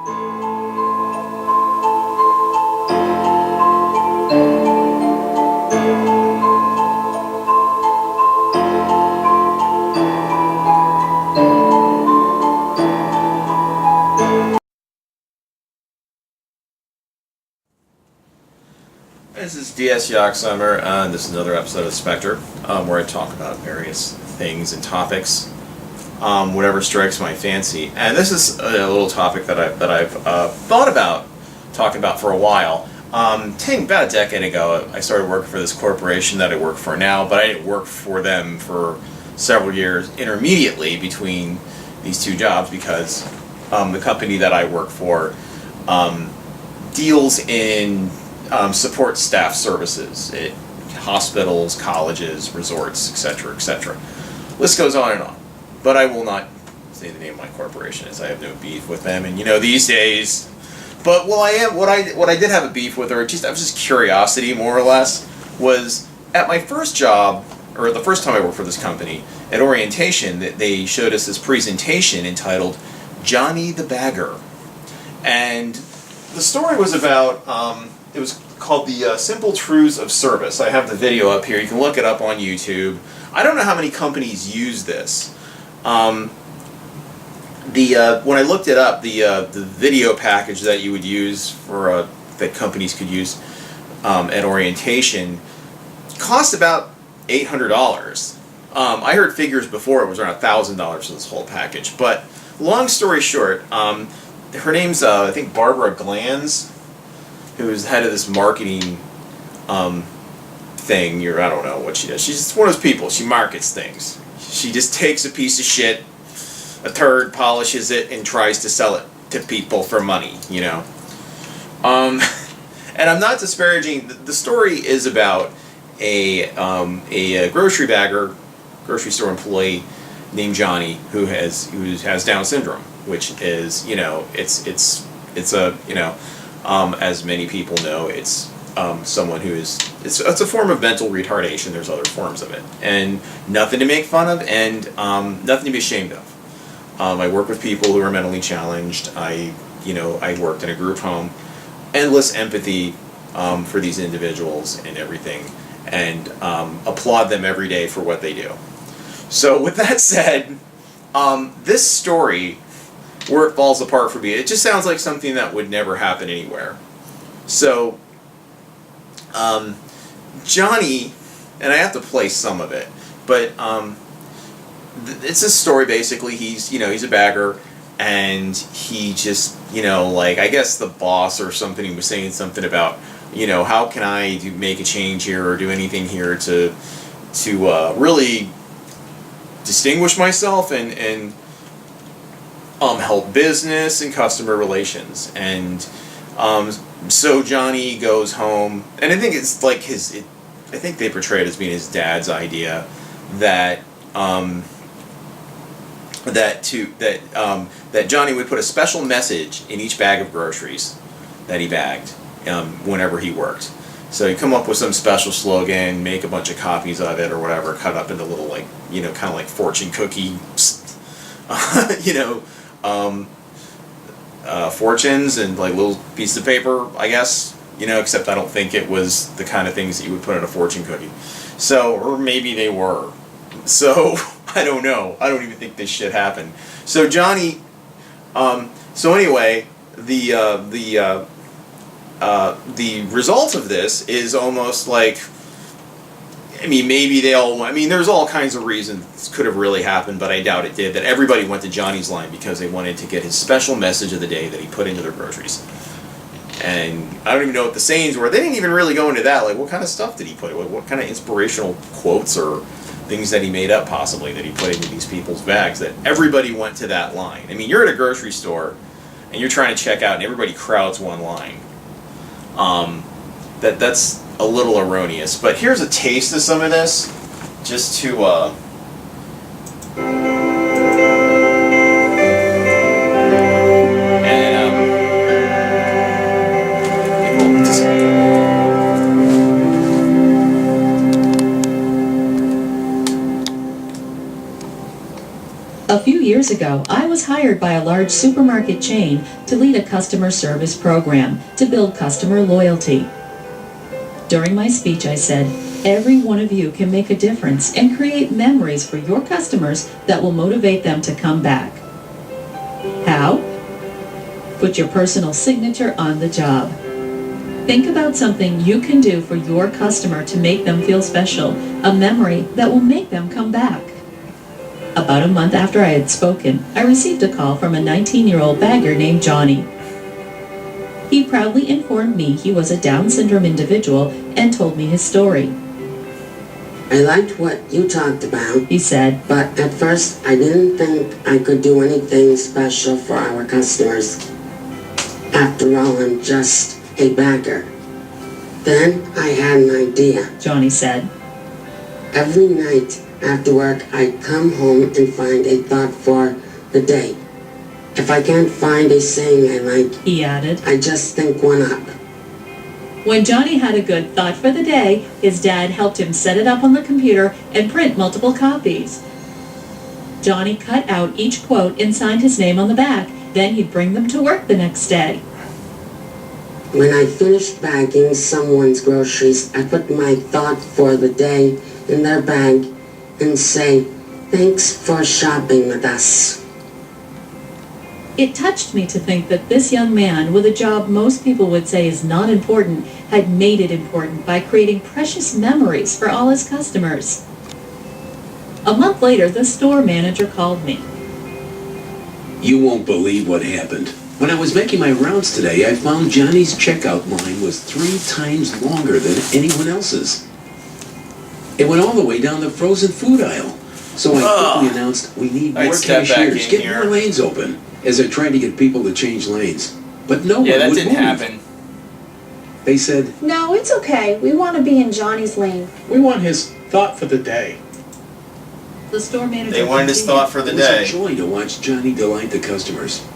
This is DS Yacht Summer, and this is another episode of Spectre, where I talk about various things and topics, whatever strikes my fancy. And this is a little topic that I've thought about talking about for a while. About a decade ago, I started working for this corporation that I work for now, but I didn't work for them for several years intermediately between these two jobs because the company that I work for deals in support staff services at hospitals, colleges, resorts, etc., etc. List goes on and on. But I will not say the name of my corporation, as I have no beef with them. And these days, but what I did have a beef with, or I was just curiosity, more or less, was at my first job, or the first time I worked for this company, at orientation, that they showed us this presentation entitled "Johnny the Bagger," and the story was about. It was called the Simple Truths of Service. I have the video up here. You can look it up on YouTube. I don't know how many companies use this. When I looked it up, the video package that you would use for that companies could use at orientation cost about $800. I heard figures before it was around $1,000 for this whole package. But long story short, her name's I think Barbara Glanz, who is head of this marketing thing. I don't know what she does. She's just one of those people. She markets things. She just takes a piece of shit, a turd, polishes it, and tries to sell it to people for money, And I'm not disparaging. The story is about a grocery bagger, grocery store employee named Johnny who has Down syndrome, which is it's a as many people know, it's someone who is it's a form of mental retardation. There's other forms of it, and nothing to make fun of, and nothing to be ashamed of. I work with people who are mentally challenged. I worked in a group home. Endless empathy for these individuals and everything, and applaud them every day for what they do. So with that said, this story, where it falls apart for me, it just sounds like something that would never happen anywhere. So, Johnny, and I have to play some of it, but it's a story basically. He's a bagger, and he just I guess the boss or something, he was saying something about how can I make a change here or do anything here to really distinguish myself and help business and customer relations. And so Johnny goes home, and I think it's like I think they portray it as being his dad's idea that that Johnny would put a special message in each bag of groceries that he bagged whenever he worked. So he'd come up with some special slogan, make a bunch of copies of it or whatever, cut up into little kind of like fortune cookie fortunes and like little pieces of paper, I guess, except I don't think it was the kind of things that you would put in a fortune cookie. So, or maybe they were. So, I don't know. I don't even think this shit happened. So Johnny, so anyway, the result of this is almost like, maybe there's all kinds of reasons this could have really happened, but I doubt it did, that everybody went to Johnny's line because they wanted to get his special message of the day that he put into their groceries. And I don't even know what the sayings were. They didn't even really go into that. Like, what kind of stuff did he put? What kind of inspirational quotes or things that he made up, possibly, that he put into these people's bags, that everybody went to that line? You're at a grocery store, and you're trying to check out, and everybody crowds one line. That's a little erroneous, but here's a taste of some of this, just to A few years ago, I was hired by a large supermarket chain to lead a customer service program to build customer loyalty. During my speech, I said, every one of you can make a difference and create memories for your customers that will motivate them to come back. How? Put your personal signature on the job. Think about something you can do for your customer to make them feel special, a memory that will make them come back. About a month after I had spoken, I received a call from a 19-year-old bagger named Johnny. He proudly informed me he was a Down syndrome individual and told me his story. I liked what you talked about, He said, but at first I didn't think I could do anything special for our customers. After all, I'm just a bagger. Then I had an idea. Johnny said. Every night after work, I'd come home and find a thought for the day. If I can't find a saying I like, He added. I just think one up. When Johnny had a good thought for the day, his dad helped him set it up on the computer and print multiple copies. Johnny cut out each quote and signed his name on the back. Then he'd bring them to work the next day. When I finished bagging someone's groceries, I put my thought for the day in their bag and say, thanks for shopping with us. It touched me to think that this young man, with a job most people would say is not important, had made it important by creating precious memories for all his customers. A month later, the store manager called me. You won't believe what happened. When I was making my rounds today, I found Johnny's checkout line was 3 times longer than anyone else's. It went all the way down the frozen food aisle. So I quickly announced, we need more cashiers, get more lanes open, as I tried to get people to change lanes. But no one would move. Yeah, that didn't happen. They said, No, it's okay. We want to be in Johnny's lane. We want his thought for the day. The store manager They wanted his continued. thought for the it was day. a joy to watch Johnny delight the customers.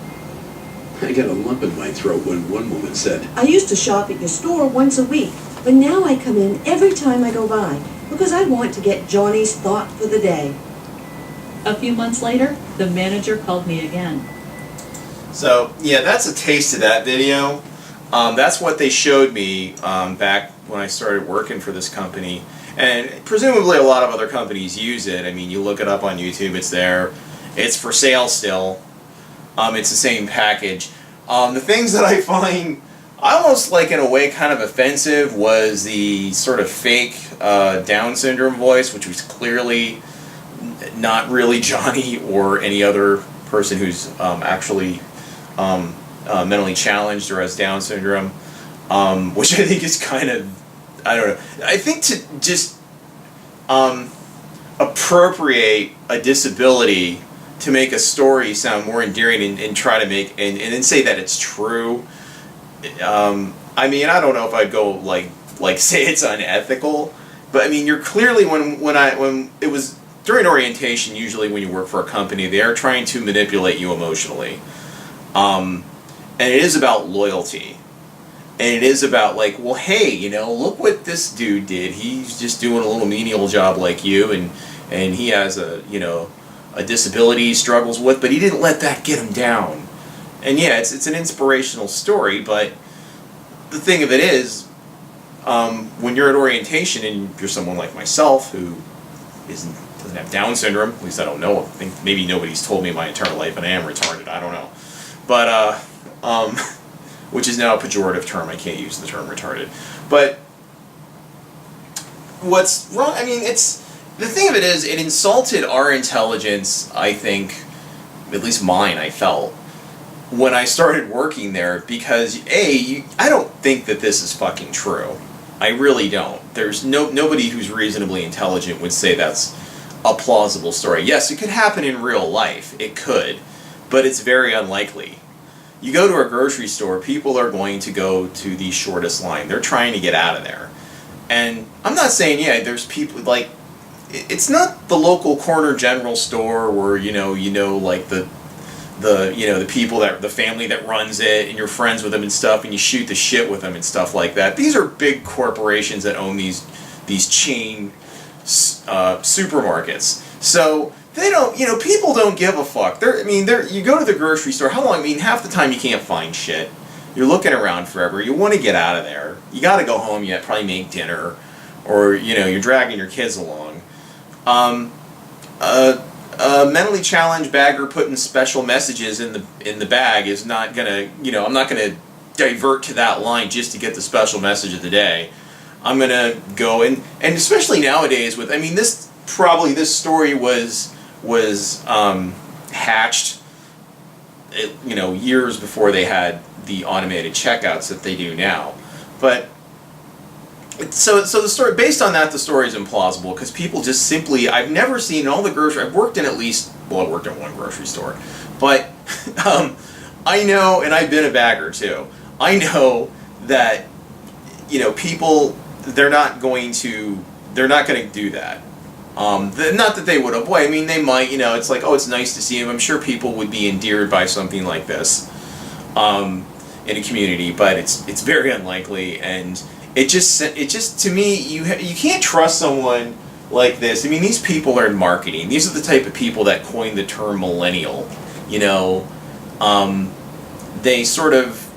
I got a lump in my throat when one woman said, I used to shop at your store once a week, but now I come in every time I go by because I want to get Johnny's thought for the day. A few months later, the manager called me again. So, yeah, that's a taste of that video. That's what they showed me back when I started working for this company. And presumably a lot of other companies use it. I mean, you look it up on YouTube, it's there. It's for sale still. It's the same package. The things that I find almost like in a way kind of offensive was the sort of fake Down syndrome voice, which was clearly not really Johnny or any other person who's actually mentally challenged or has Down syndrome, which I think is kind of, I don't know. I think to just appropriate a disability to make a story sound more endearing and try to make and then say that it's true. I mean, I don't know if I'd go like say it's unethical, but I mean, you're clearly when it was during orientation, usually when you work for a company, they are trying to manipulate you emotionally, and it is about loyalty. And it is about like, well, hey, you know, look what this dude did. He's just doing a little menial job like you, and he has a disability he struggles with, but he didn't let that get him down. And yeah, it's an inspirational story, but the thing of it is, when you're at orientation and you're someone like myself who doesn't have Down syndrome, at least I don't know. I think maybe nobody's told me my entire life, and I am retarded. I don't know, but which is now a pejorative term. I can't use the term retarded. But what's wrong? I mean, the thing of it is, it insulted our intelligence, I think, at least mine, I felt, when I started working there, because I don't think that this is fucking true. I really don't. There's nobody who's reasonably intelligent would say that's a plausible story. Yes, it could happen in real life. It could, but it's very unlikely. You go to a grocery store, people are going to go to the shortest line. They're trying to get out of there. And I'm not saying, there's people, like, it's not the local corner general store where, like the people the family that runs it and you're friends with them and stuff and you shoot the shit with them and stuff like that. These are big corporations that own these chain supermarkets. So they don't, people don't give a fuck. You go to the grocery store, how long, half the time you can't find shit. You're looking around forever, you want to get out of there. You gotta go home, you probably make dinner, or, you're dragging your kids along. A mentally challenged bagger putting special messages in the bag is not gonna, I'm not gonna divert to that line just to get the special message of the day. I'm gonna go and especially nowadays with, this story was hatched, years before they had the automated checkouts that they do now. But so the story, based on that, the story is implausible because people just simply, I've never seen all the grocery, I've worked in I worked in one grocery store, but I know, and I've been a bagger too, I know that, people, they're not going to do that. Not that they would avoid, they might, it's like, oh, it's nice to see him. I'm sure people would be endeared by something like this in a community, but it's very unlikely, and it just to me, you can't trust someone like this. These people are in marketing. These are the type of people that coined the term millennial. They sort of,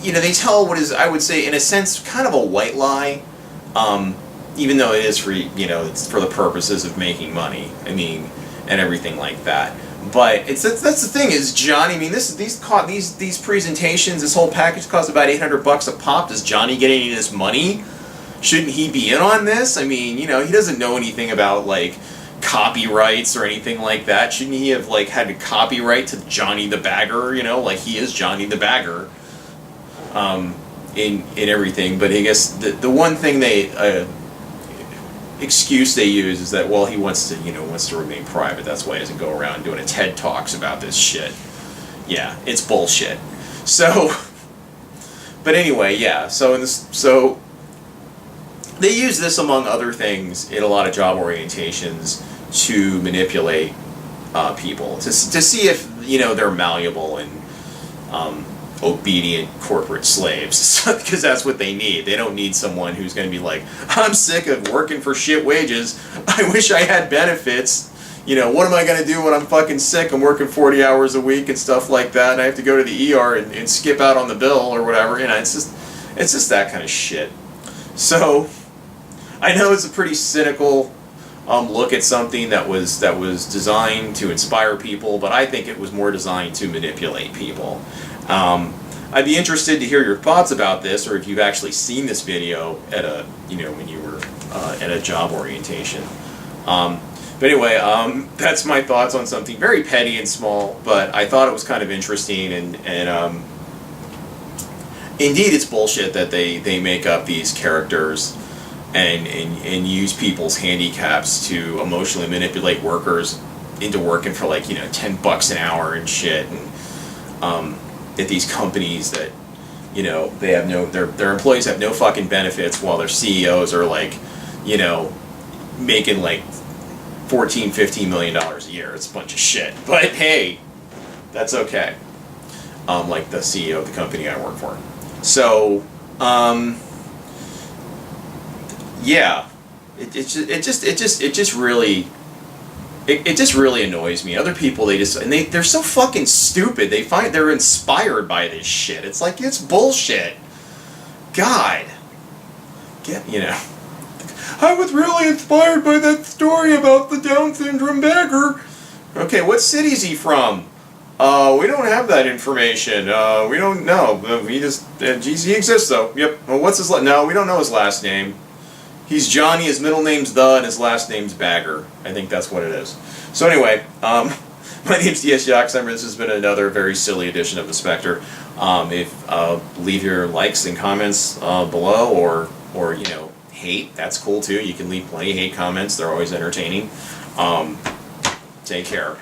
they tell what is, I would say, in a sense, kind of a white lie, even though it is for, it's for the purposes of making money, and everything like that. But that's the thing is, Johnny, these presentations, this whole package costs about $800 a pop. Does Johnny get any of this money? Shouldn't he be in on this? He doesn't know anything about, copyrights or anything like that. Shouldn't he have, had a copyright to Johnny the Bagger, he is Johnny the Bagger, in everything. But I guess the one thing excuse they use is that, he wants to remain private. That's why he doesn't go around doing a TED Talks about this shit. Yeah, it's bullshit. So, but anyway, yeah. So they use this among other things in a lot of job orientations to manipulate people to see if they're malleable and obedient corporate slaves, because that's what they need. They don't need someone who's going to be like, I'm sick of working for shit wages. I wish I had benefits. What am I going to do when I'm fucking sick? I'm working 40 hours a week and stuff like that, and I have to go to the ER and skip out on the bill or whatever. It's just that kind of shit. So I know it's a pretty cynical look at something that was designed to inspire people, but I think it was more designed to manipulate people. I'd be interested to hear your thoughts about this, or if you've actually seen this video at when you were at a job orientation. But anyway, that's my thoughts on something very petty and small, but I thought it was kind of interesting, and indeed it's bullshit that they make up these characters and use people's handicaps to emotionally manipulate workers into working for $10 an hour and shit, and at these companies that they have their employees have no fucking benefits, while their CEOs are making $14-15 million a year. It's a bunch of shit, but hey, that's okay. Like the CEO of the company I work for. So yeah, it just really annoys me. Other people, they're so fucking stupid. They're inspired by this shit. It's like, it's bullshit. God, I was really inspired by that story about the Down syndrome bagger. Okay, what city is he from? We don't have that information. We don't know. He exists though. Yep. Well, what's his no? We don't know his last name. He's Johnny, his middle name's and his last name's Bagger. I think that's what it is. So anyway, my name's D.S. Yoxheimer. This has been another very silly edition of The Spectre. Leave your likes and comments below, or hate. That's cool too. You can leave plenty of hate comments. They're always entertaining. Take care.